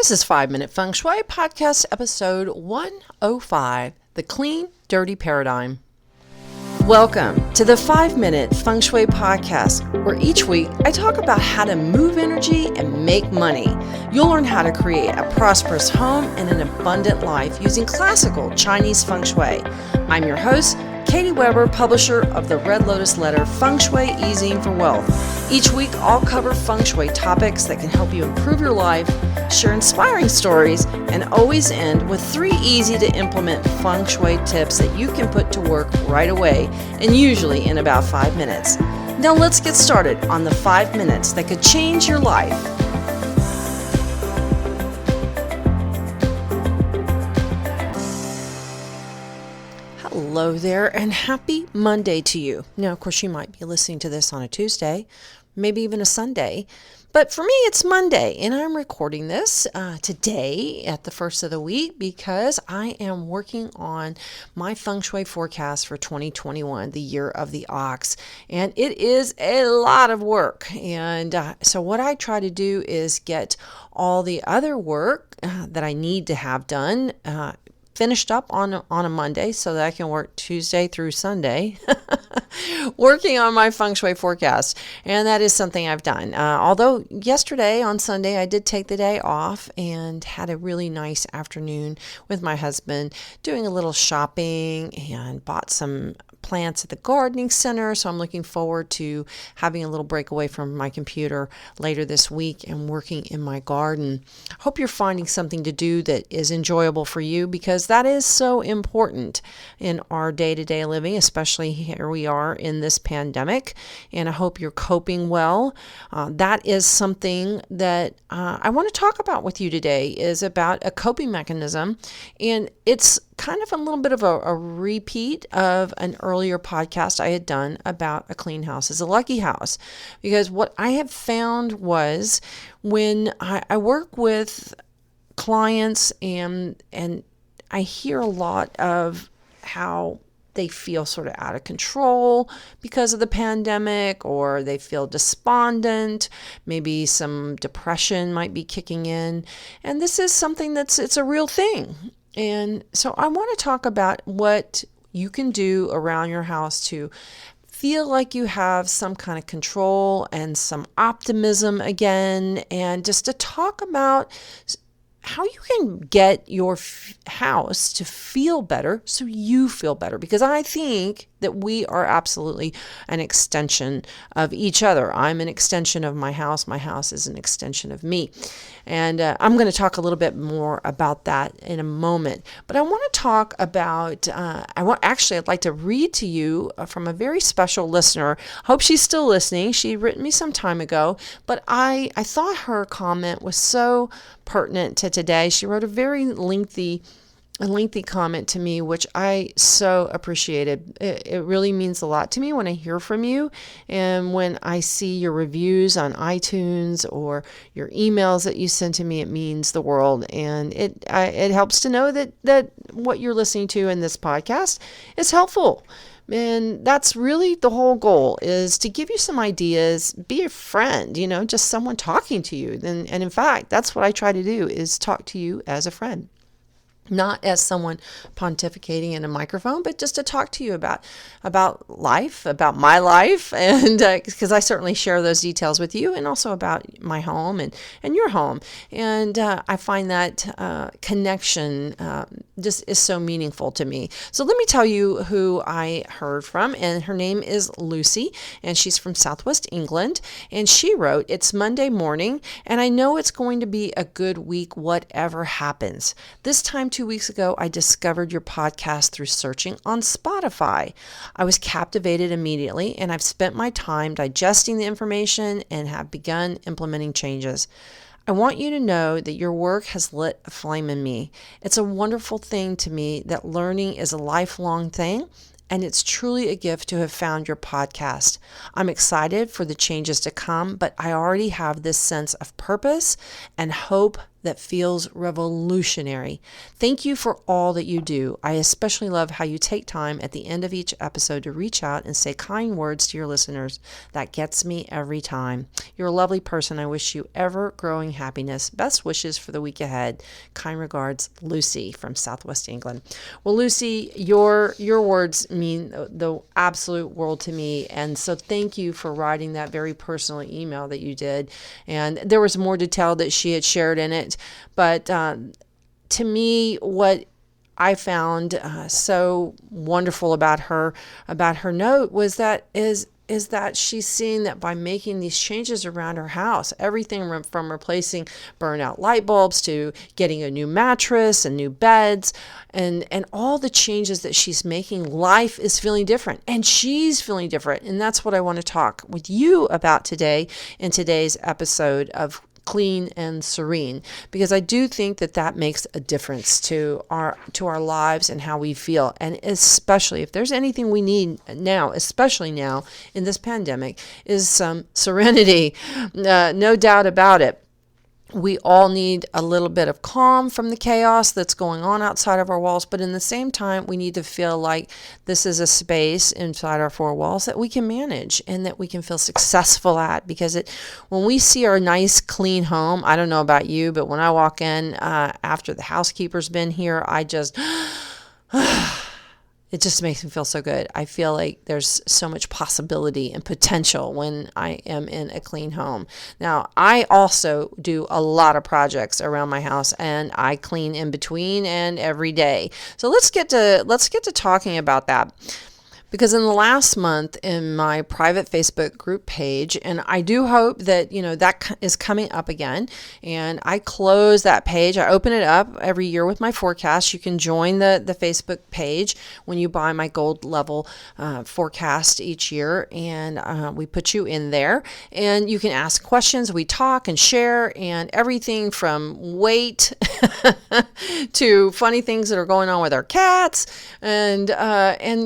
This is 5-Minute Feng Shui Podcast Episode 105, The Clean, Dirty Paradigm. Welcome to the 5-Minute Feng Shui Podcast, where each week I talk about how to move energy and make money. You'll learn how to create a prosperous home and an abundant life using classical Chinese Feng Shui. I'm your host, Katie Weber, publisher of the Red Lotus Letter, Feng Shui Easing for Wealth. Each week, I'll cover Feng Shui topics that can help you improve your life, share inspiring stories, and always end with 3 easy-to-implement Feng Shui tips that you can put to work right away, and usually in about 5 minutes. Now let's get started on the 5 minutes that could change your life. Hello there, and happy Monday to you. Now, of course, you might be listening to this on a Tuesday, maybe even a Sunday, but for me, it's Monday, and I'm recording this today at the first of the week because I am working on my Feng Shui forecast for 2021, the year of the ox, and it is a lot of work. And so what I try to do is get all the other work that I need to have done finished up on a Monday so that I can work Tuesday through Sunday working on my Feng Shui forecast. And that is something I've done. Although yesterday on Sunday, I did take the day off and had a really nice afternoon with my husband doing a little shopping and bought some plants at the gardening center. So I'm looking forward to having a little break away from my computer later this week and working in my garden. Hope you're finding something to do that is enjoyable for you, because that is so important in our day-to-day living, especially here we are in this pandemic. And I hope you're coping well. That is something that I want to talk about with you today, is about a coping mechanism. And it's kind of a little bit of a repeat of an earlier podcast I had done about a clean house is a lucky house. Because what I have found was when I work with clients and I hear a lot of how they feel sort of out of control because of the pandemic, or they feel despondent, maybe some depression might be kicking in. And this is something it's a real thing. And so I want to talk about what you can do around your house to feel like you have some kind of control and some optimism again, and just to talk about how you can get your house to feel better so you feel better. Because I think that we are absolutely an extension of each other. I'm an extension of my house. My house is an extension of me. And I'm going to talk a little bit more about that in a moment. But I want to talk about, I'd like to read to you from a very special listener. Hope she's still listening. She had written me some time ago, but I thought her comment was so pertinent to today. She wrote a very lengthy comment to me, which I so appreciated. It really means a lot to me when I hear from you, and when I see your reviews on iTunes or your emails that you send to me. It means the world, and it helps to know that what you're listening to in this podcast is helpful. And that's really the whole goal, is to give you some ideas, be a friend, just someone talking to you. And in fact, that's what I try to do, is talk to you as a friend. Not as someone pontificating in a microphone, but just to talk to you about life, about my life, and because I certainly share those details with you, and also about my home and your home. And I find that connection just is so meaningful to me. So let me tell you who I heard from, and her name is Lucy, and she's from Southwest England, and she wrote, "It's Monday morning, and I know it's going to be a good week, whatever happens. This time 2 weeks ago, I discovered your podcast through searching on Spotify. I was captivated immediately, and I've spent my time digesting the information and have begun implementing changes. I want you to know that your work has lit a flame in me. It's a wonderful thing to me that learning is a lifelong thing, and it's truly a gift to have found your podcast. I'm excited for the changes to come, but I already have this sense of purpose and hope that feels revolutionary. Thank you for all that you do. I especially love how you take time at the end of each episode to reach out and say kind words to your listeners. That gets me every time. You're a lovely person. I wish you ever-growing happiness. Best wishes for the week ahead. Kind regards, Lucy from Southwest England. Well, Lucy, your words mean the absolute world to me, and so thank you for writing that very personal email that you did. And there was more detail that she had shared in it. But to me, what I found so wonderful about her note was that is that she's seeing that by making these changes around her house, everything from replacing burnout light bulbs to getting a new mattress and new beds and all the changes that she's making, life is feeling different and she's feeling different. And that's what I want to talk with you about today in today's episode of Clean and Serene, because I do think that makes a difference to our lives and how we feel. And especially if there's anything we need now, especially now in this pandemic, is some serenity. No doubt about it. We all need a little bit of calm from the chaos that's going on outside of our walls, but in the same time, we need to feel like this is a space inside our four walls that we can manage and that we can feel successful at. Because when we see our nice, clean home, I don't know about you, but when I walk in after the housekeeper's been here, I just... It just makes me feel so good. I feel like there's so much possibility and potential when I am in a clean home. Now, I also do a lot of projects around my house, and I clean in between and every day. So let's get to talking about that. Because in the last month in my private Facebook group page, and I do hope that, that is coming up again, and I close that page. I open it up every year with my forecast. You can join the Facebook page when you buy my gold level forecast each year, and we put you in there, and you can ask questions. We talk and share, and everything from weight to funny things that are going on with our cats, and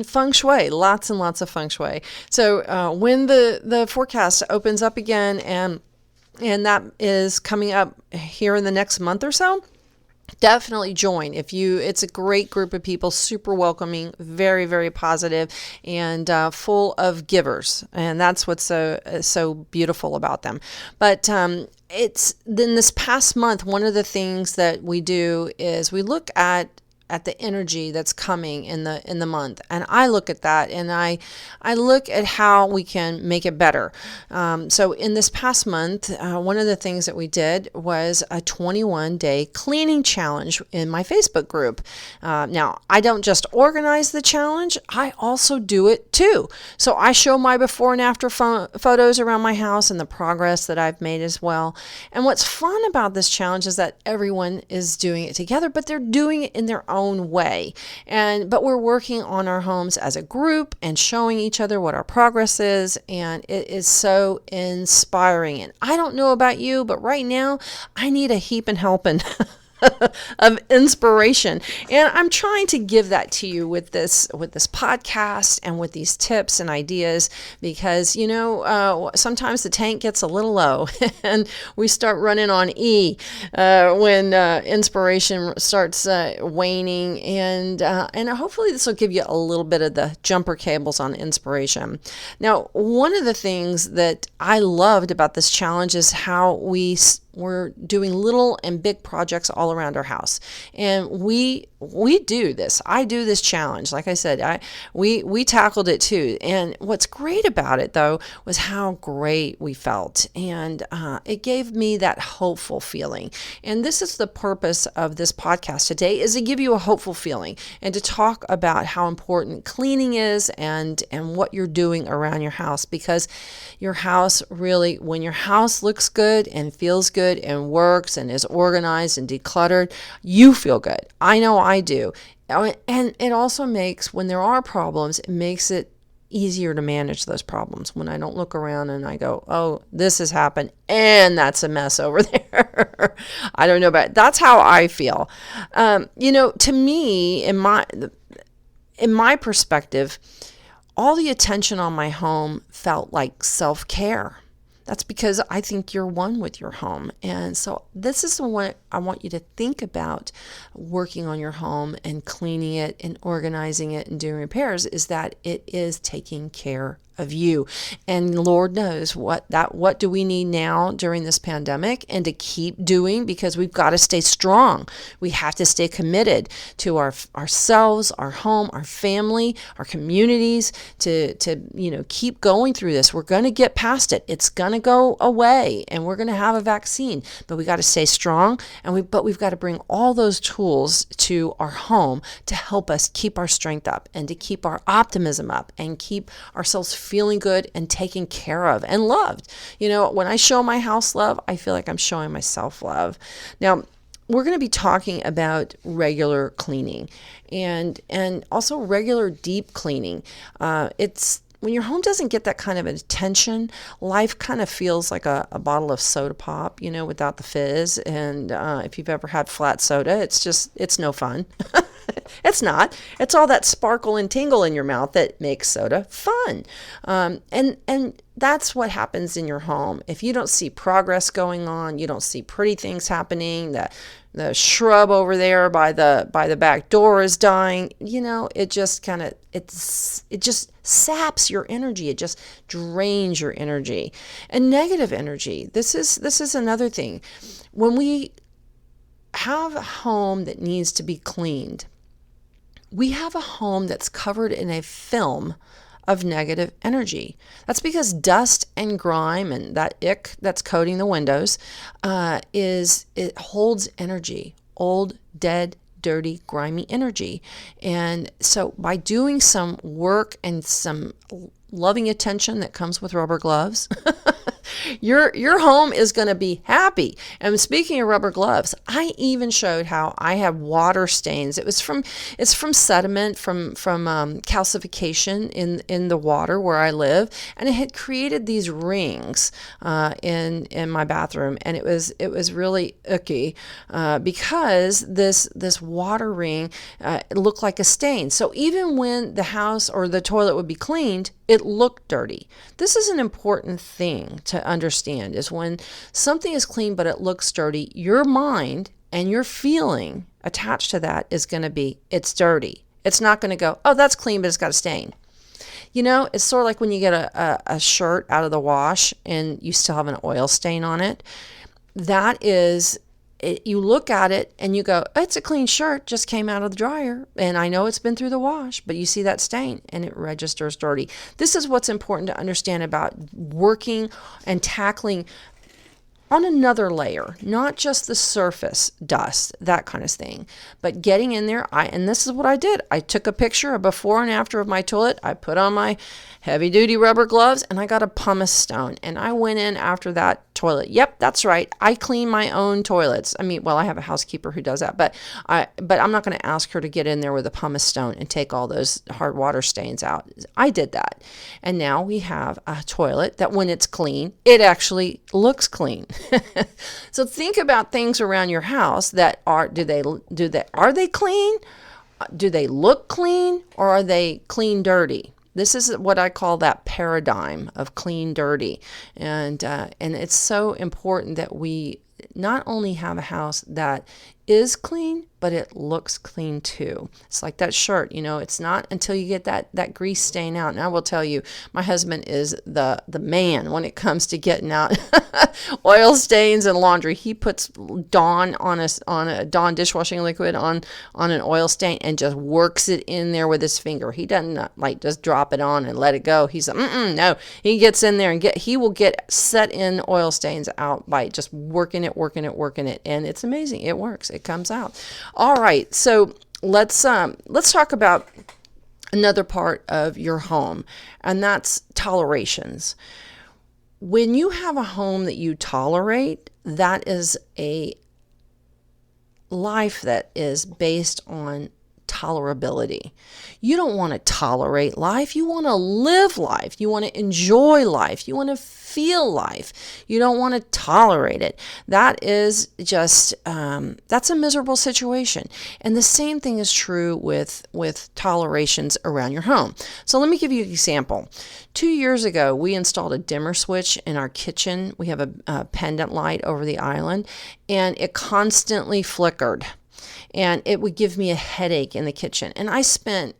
feng shui. Lots and lots of feng shui. So when the forecast opens up again, and that is coming up here in the next month or so, definitely join. It's a great group of people, super welcoming, very, very positive, and full of givers. And that's what's so beautiful about them. But it's then this past month, one of the things that we do is we look at the energy that's coming in the month, and I look at that, and I look at how we can make it better. So in this past month, one of the things that we did was a 21-day cleaning challenge in my Facebook group. Now, I don't just organize the challenge, I also do it too. So I show my before and after photos around my house and the progress that I've made as well. And what's fun about this challenge is that everyone is doing it together, but they're doing it in their own way. But we're working on our homes as a group and showing each other what our progress is, and it is so inspiring. And I don't know about you, but right now I need a heaping helping of inspiration, and I'm trying to give that to you with this podcast and with these tips and ideas, because sometimes the tank gets a little low and we start running on E when inspiration starts waning, and hopefully this will give you a little bit of the jumper cables on inspiration. Now, one of the things that I loved about this challenge is how we're doing little and big projects all around our house. And we do this. I do this challenge. Like I said, we tackled it too. And what's great about it, though, was how great we felt. And it gave me that hopeful feeling. And this is the purpose of this podcast today, is to give you a hopeful feeling and to talk about how important cleaning is and what you're doing around your house. Because your house really, when your house looks good and feels good and works and is organized and decluttered, you feel good. I know I do. And it also makes, when there are problems, it makes it easier to manage those problems. When I don't look around and I go, oh, this has happened and that's a mess over there. I don't know, but that's how I feel. To me, in my perspective, all the attention on my home felt like self-care. That's because I think you're one with your home. And so this is what I want you to think about working on your home and cleaning it and organizing it and doing repairs, is that it is taking care of you. And Lord knows what do we need now during this pandemic, and to keep doing, because we've got to stay strong. We have to stay committed to ourselves, our home, our family, our communities, to keep going through this. We're going to get past it. It's going to go away, and we're going to have a vaccine, but we got to stay strong, but we've got to bring all those tools to our home to help us keep our strength up and to keep our optimism up and keep ourselves feeling good and taken care of and loved. When I show my house love, I feel like I'm showing myself love. Now, we're going to be talking about regular cleaning and also regular deep cleaning. It's when your home doesn't get that kind of attention, life kind of feels like a bottle of soda pop, without the fizz. And if you've ever had flat soda, it's no fun. It's not. It's all that sparkle and tingle in your mouth that makes soda fun. And that's what happens in your home. If you don't see progress going on, you don't see pretty things happening, the shrub over there by the back door is dying, it just saps your energy. It just drains your energy. And negative energy, this is another thing. When we have a home that needs to be cleaned, we have a home that's covered in a film of negative energy. That's because dust and grime and that ick that's coating the windows it holds energy, old, dead, dirty, grimy energy. And so by doing some work and some loving attention that comes with rubber gloves, your home is going to be happy. And speaking of rubber gloves, I even showed how I have water stains. It's from sediment, from calcification in the water where I live, and it had created these rings in my bathroom, and it was really icky because this water ring looked like a stain. So even when the house or the toilet would be cleaned, it looked dirty. This is an important thing to understand, is when something is clean but it looks dirty, your mind and your feeling attached to that is going to be, it's dirty. It's not going to go, oh, that's clean, but it's got a stain. It's sort of like when you get a shirt out of the wash and you still have an oil stain on it. That is, you look at it and you go, it's a clean shirt, just came out of the dryer, and I know it's been through the wash, but you see that stain and it registers dirty. This is what's important to understand about working and tackling on another layer, not just the surface dust, that kind of thing, but getting in there. And this is what I did. I took a picture of before and after of my toilet. I put on my heavy duty rubber gloves and I got a pumice stone, and I went in after that toilet. Yep, that's right. I clean my own toilets. I have a housekeeper who does that, but I'm not going to ask her to get in there with a pumice stone and take all those hard water stains out. I did that. And now we have a toilet that when it's clean, it actually looks clean. So think about things around your house that are they clean? Do they look clean, or are they clean dirty? This is what I call that paradigm of clean dirty. And it's so important that we not only have a house that is clean, but it looks clean too. It's like that shirt, it's not until you get that grease stain out. And I will tell you, my husband is the man when it comes to getting out oil stains and laundry. He puts Dawn on a Dawn dishwashing liquid on an oil stain and just works it in there with his finger. He doesn't just drop it on and let it go. He's like, no. He gets in there and he will get set in oil stains out by just working it. And it's amazing. It works. It comes out. All right, so let's talk about another part of your home, and that's tolerations. When you have a home that you tolerate, that is a life that is based on tolerability. You don't want to tolerate life. You want to live life. You want to enjoy life. You want to feel life. You don't want to tolerate it. That is just, that's a miserable situation. And the same thing is true with tolerations around your home. So let me give you an example. 2 years ago, we installed a dimmer switch in our kitchen. We have a pendant light over the island, and it constantly flickered. And it would give me a headache in the kitchen. And I spent,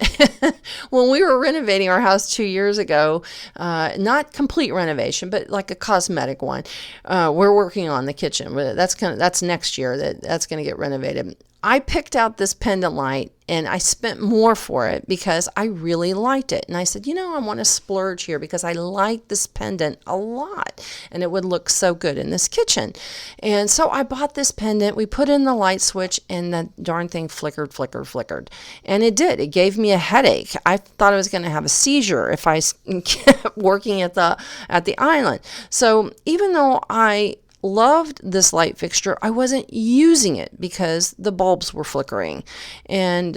when we were renovating our house 2 years ago, not complete renovation, but like a cosmetic one. We're working on the kitchen. That's next year. That's going to get renovated. I picked out this pendant light and I spent more for it because I really liked it. And I said, I want to splurge here because I like this pendant a lot and it would look so good in this kitchen. And so I bought this pendant. We put in the light switch and the darn thing flickered. And it did. It gave me a headache. I thought I was going to have a seizure if I kept working at the island. So even though I loved this light fixture, I wasn't using it because the bulbs were flickering, and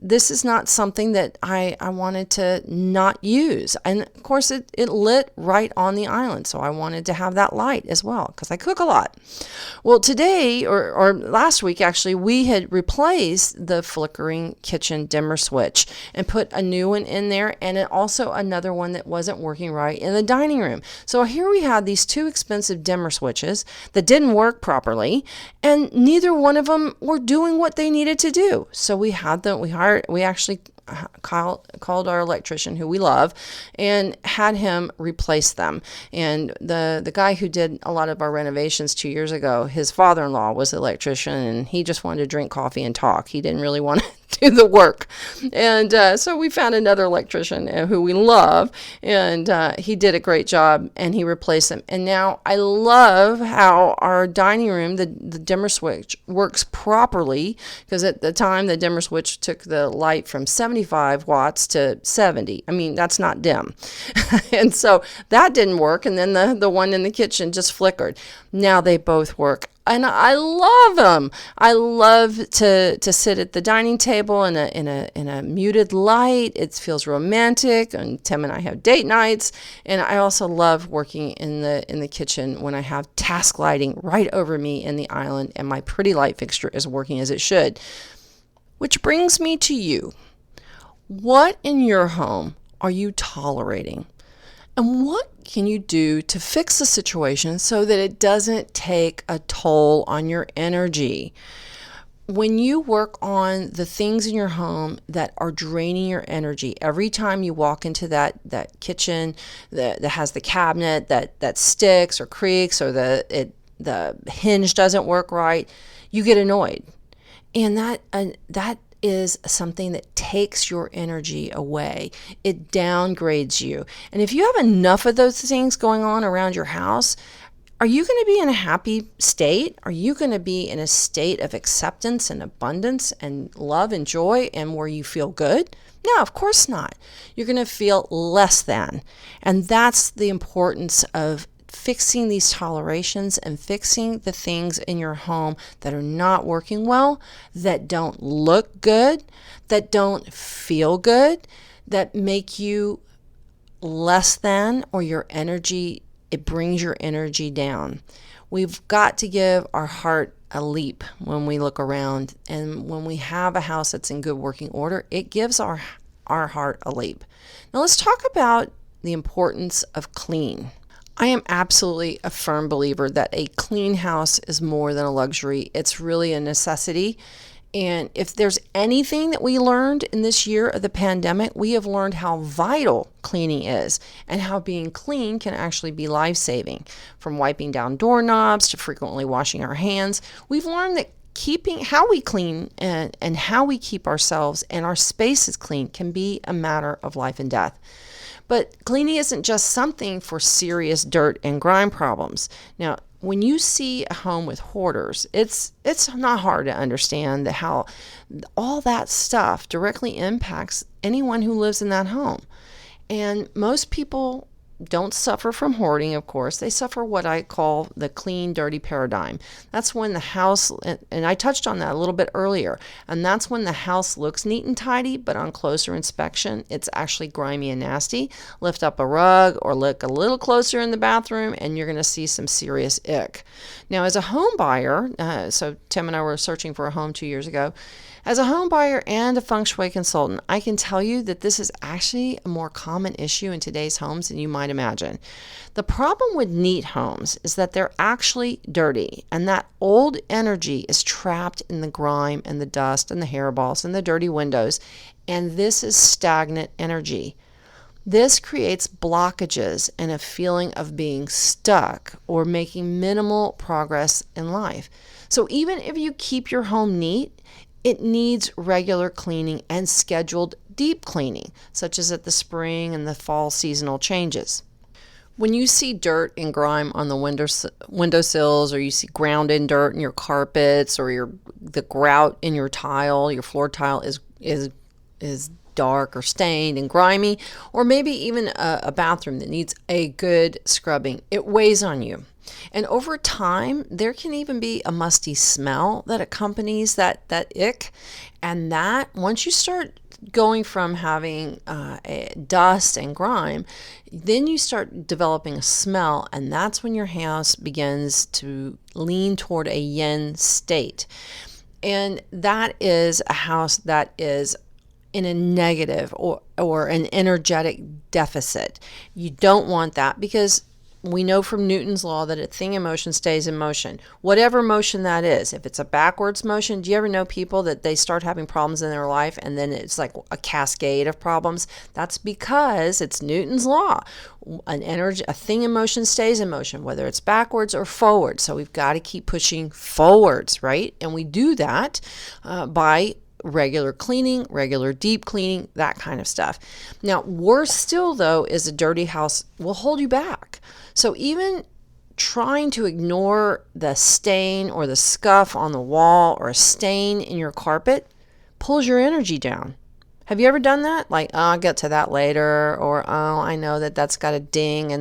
this is not something that I wanted to not use. And of course it lit right on the island, so I wanted to have that light as well because I cook a lot. Well, today or last week actually, we had replaced the flickering kitchen dimmer switch and put a new one in there, and also another one that wasn't working right in the dining room. So here we had these two expensive dimmer switches that didn't work properly, and neither one of them were doing what they needed to do. So we actually called our electrician, who we love, and had him replace them. And the guy who did a lot of our renovations 2 years ago, his father-in-law was an electrician, and he just wanted to drink coffee and talk. He didn't really want to do the work. And so we found another electrician who we love, and he did a great job, and he replaced them. And now I love how our dining room, the dimmer switch, works properly, because at the time the dimmer switch took the light from 75 watts to 70. I mean, that's not dim. And so that didn't work, and then the one in the kitchen just flickered. Now they both work. And I love them. I love to sit at the dining table in a muted light. It feels romantic. And Tim and I have date nights. And I also love working in the kitchen when I have task lighting right over me in the island, and my pretty light fixture is working as it should. Which brings me to you. What in your home are you tolerating? And what can you do to fix the situation so that it doesn't take a toll on your energy? When you work on the things in your home that are draining your energy, every time you walk into that kitchen that has the cabinet that sticks or creaks, or the hinge doesn't work right, you get annoyed. And that is something that takes your energy away. It downgrades you. And if you have enough of those things going on around your house, are you going to be in a happy state? Are you going to be in a state of acceptance and abundance and love and joy and where you feel good? No, of course not. You're going to feel less than. And that's the importance of fixing these tolerations and fixing the things in your home that are not working well, that don't look good, that don't feel good, that make you less than, or your energy, it brings your energy down. We've got to give our heart a leap when we look around, and when we have a house that's in good working order, it gives our heart a leap. Now let's talk about the importance of clean. I am absolutely a firm believer that a clean house is more than a luxury. It's really a necessity. And if there's anything that we learned in this year of the pandemic, we have learned how vital cleaning is, and how being clean can actually be life-saving. From wiping down doorknobs to frequently washing our hands, we've learned that how we clean and how we keep ourselves and our spaces clean can be a matter of life and death. But cleaning isn't just something for serious dirt and grime problems. Now, when you see a home with hoarders, it's not hard to understand how all that stuff directly impacts anyone who lives in that home. And most people don't suffer from hoarding, of course. They suffer what I call the clean, dirty paradigm. That's when the house, and I touched on that a little bit earlier, and that's when the house looks neat and tidy, but on closer inspection, it's actually grimy and nasty. Lift up a rug or look a little closer in the bathroom, and you're going to see some serious ick. Now, as a home buyer, so Tim and I were searching for a home 2 years ago. As a home buyer and a feng shui consultant, I can tell you that this is actually a more common issue in today's homes than you might imagine. The problem with neat homes is that they're actually dirty, and that old energy is trapped in the grime and the dust and the hairballs and the dirty windows, and this is stagnant energy. This creates blockages and a feeling of being stuck or making minimal progress in life. So even if you keep your home neat, it needs regular cleaning and scheduled deep cleaning, such as at the spring and the fall seasonal changes. When you see dirt and grime on the windowsills, or you see ground-in dirt in your carpets, or the grout in your tile, your floor tile is dark or stained and grimy, or maybe even a bathroom that needs a good scrubbing, it weighs on you. And over time, there can even be a musty smell that accompanies that ick. And that, once you start going from having dust and grime, then you start developing a smell, and that's when your house begins to lean toward a yin state. And that is a house that is in a negative or an energetic deficit. You don't want that, because we know from Newton's law that a thing in motion stays in motion. Whatever motion that is. If it's a backwards motion, do you ever know people that they start having problems in their life and then it's like a cascade of problems? That's because it's Newton's law. A thing in motion stays in motion, whether it's backwards or forward. So we've got to keep pushing forwards, right? And we do that by regular cleaning, regular deep cleaning, that kind of stuff. Now, worse still, though, is a dirty house will hold you back. So even trying to ignore the stain or the scuff on the wall or a stain in your carpet pulls your energy down. Have you ever done that? Like, oh, I'll get to that later, or oh, I know that's got a ding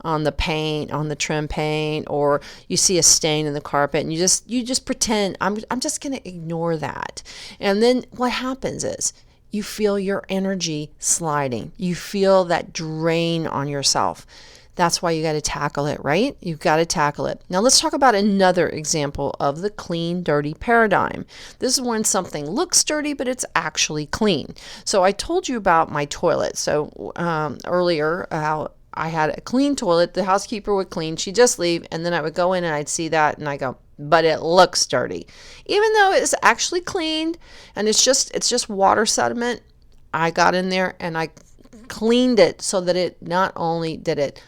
on the paint, on the trim paint, or you see a stain in the carpet and you just pretend I'm just going to ignore that. And then what happens is you feel your energy sliding. You feel that drain on yourself. That's why you got to tackle it, right? You've got to tackle it. Now let's talk about another example of the clean, dirty paradigm. This is when something looks dirty, but it's actually clean. So I told you about my toilet. So earlier, how I had a clean toilet. The housekeeper would clean. She'd just leave, and then I would go in and I'd see that, and I go, but it looks dirty. Even though it's actually cleaned, and it's just water sediment, I got in there and I cleaned it so that it not only did it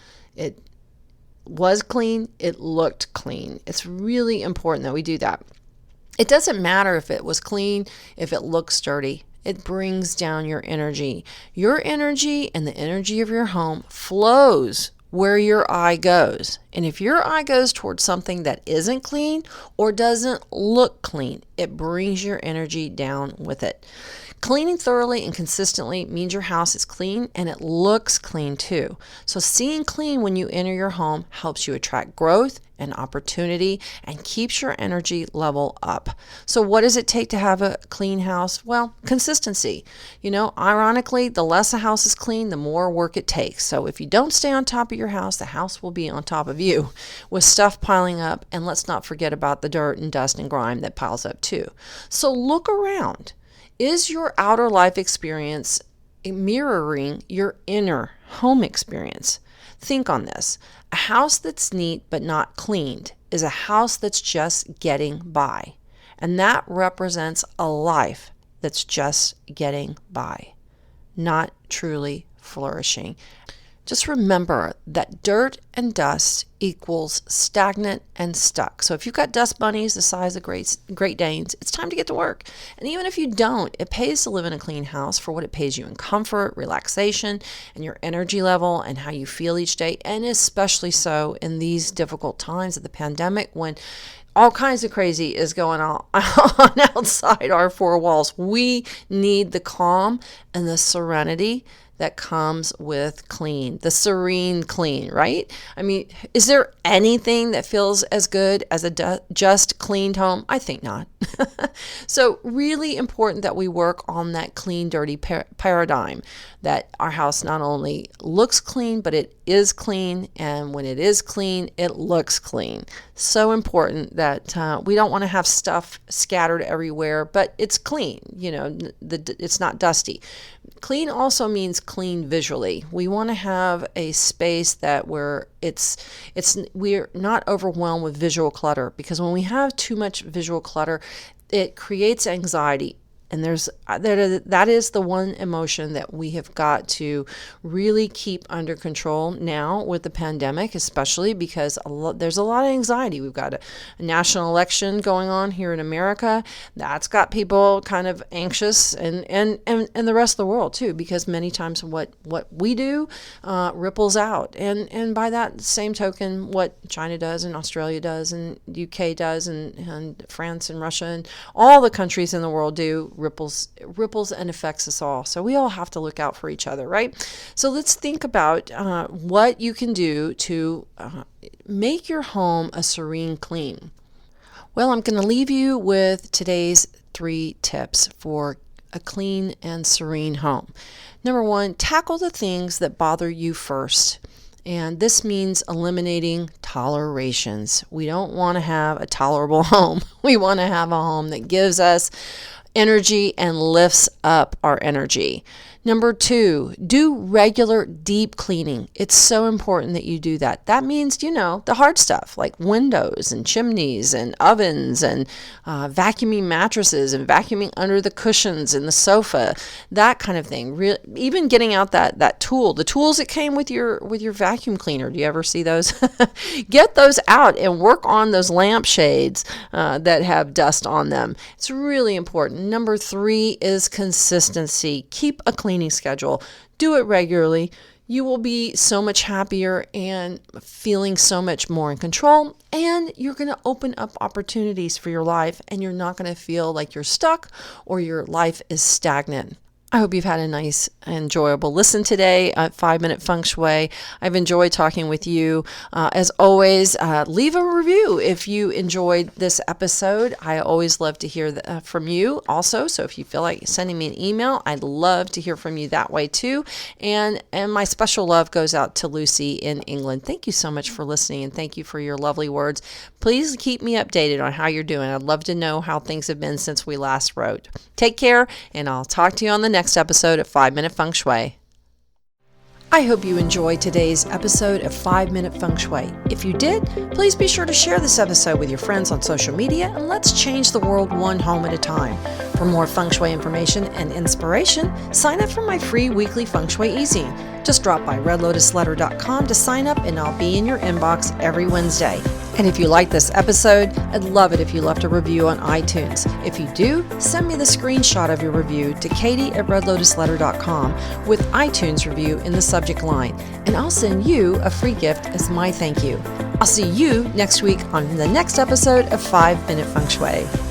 was clean, it looked clean. It's really important that we do that. It doesn't matter if it was clean, if it looks dirty. It brings down your energy. Your energy and the energy of your home flows where your eye goes. And if your eye goes towards something that isn't clean or doesn't look clean, it brings your energy down with it. Cleaning thoroughly and consistently means your house is clean and it looks clean too. So seeing clean when you enter your home helps you attract growth and opportunity and keeps your energy level up. So what does it take to have a clean house? Well, consistency. Ironically, the less a house is clean, the more work it takes. So if you don't stay on top of your house, the house will be on top of you with stuff piling up. And let's not forget about the dirt and dust and grime that piles up too. So look around. Is your outer life experience mirroring your inner home experience? Think on this. A house that's neat but not cleaned is a house that's just getting by. And that represents a life that's just getting by, not truly flourishing. Just remember that dirt and dust equals stagnant and stuck. So if you've got dust bunnies the size of Great Danes, it's time to get to work. And even if you don't, it pays to live in a clean house for what it pays you in comfort, relaxation, and your energy level and how you feel each day. And especially so in these difficult times of the pandemic when all kinds of crazy is going on outside our four walls. We need the calm and the serenity that comes with clean, the serene clean, right? I mean, is there anything that feels as good as a just cleaned home? I think not. So really important that we work on that clean, dirty paradigm, that our house not only looks clean, but it is clean. And when it is clean, it looks clean. So important that we don't want to have stuff scattered everywhere, but it's clean. It's not dusty. Clean also means clean visually. We want to have a space that where we're not overwhelmed with visual clutter, because when we have too much visual clutter, it creates anxiety. And that is the one emotion that we have got to really keep under control now with the pandemic, especially because there's a lot of anxiety. We've got a national election going on here in America. That's got people kind of anxious, and the rest of the world too, because many times what we do ripples out. And by that same token, what China does and Australia does and UK does and France and Russia and all the countries in the world do ripples and affects us all. So we all have to look out for each other, right? So let's think about what you can do to make your home a serene clean. Well, I'm going to leave you with today's 3 tips for a clean and serene home. Number 1, tackle the things that bother you first. And this means eliminating tolerations. We don't want to have a tolerable home. We want to have a home that gives us energy and lifts up our energy. Number 2, do regular deep cleaning. It's so important that you do that. That means, the hard stuff like windows and chimneys and ovens and vacuuming mattresses and vacuuming under the cushions and the sofa, that kind of thing. Even getting out that tool, the tools that came with your vacuum cleaner. Do you ever see those? Get those out and work on those lampshades that have dust on them. It's really important. Number 3 is consistency. Keep a cleaning schedule. Do it regularly. You will be so much happier and feeling so much more in control, and you're going to open up opportunities for your life, and you're not going to feel like you're stuck or your life is stagnant. I hope you've had a nice, enjoyable listen today at 5-Minute Feng Shui. I've enjoyed talking with you. As always, leave a review if you enjoyed this episode. I always love to hear from you also. So if you feel like sending me an email, I'd love to hear from you that way too. And my special love goes out to Lucy in England. Thank you so much for listening, and thank you for your lovely words. Please keep me updated on how you're doing. I'd love to know how things have been since we last wrote. Take care, and I'll talk to you on the next episode of 5-Minute Feng Shui. I hope you enjoyed today's episode of 5-Minute Feng Shui. If you did, please be sure to share this episode with your friends on social media, and let's change the world one home at a time. For more Feng Shui information and inspiration, sign up for my free weekly Feng Shui Easy. Just drop by redlotusletter.com to sign up, and I'll be in your inbox every Wednesday. And if you like this episode, I'd love it if you left a review on iTunes. If you do, send me the screenshot of your review to katie@redlotusletter.com with iTunes review in the subject line, and I'll send you a free gift as my thank you. I'll see you next week on the next episode of 5-Minute Feng Shui.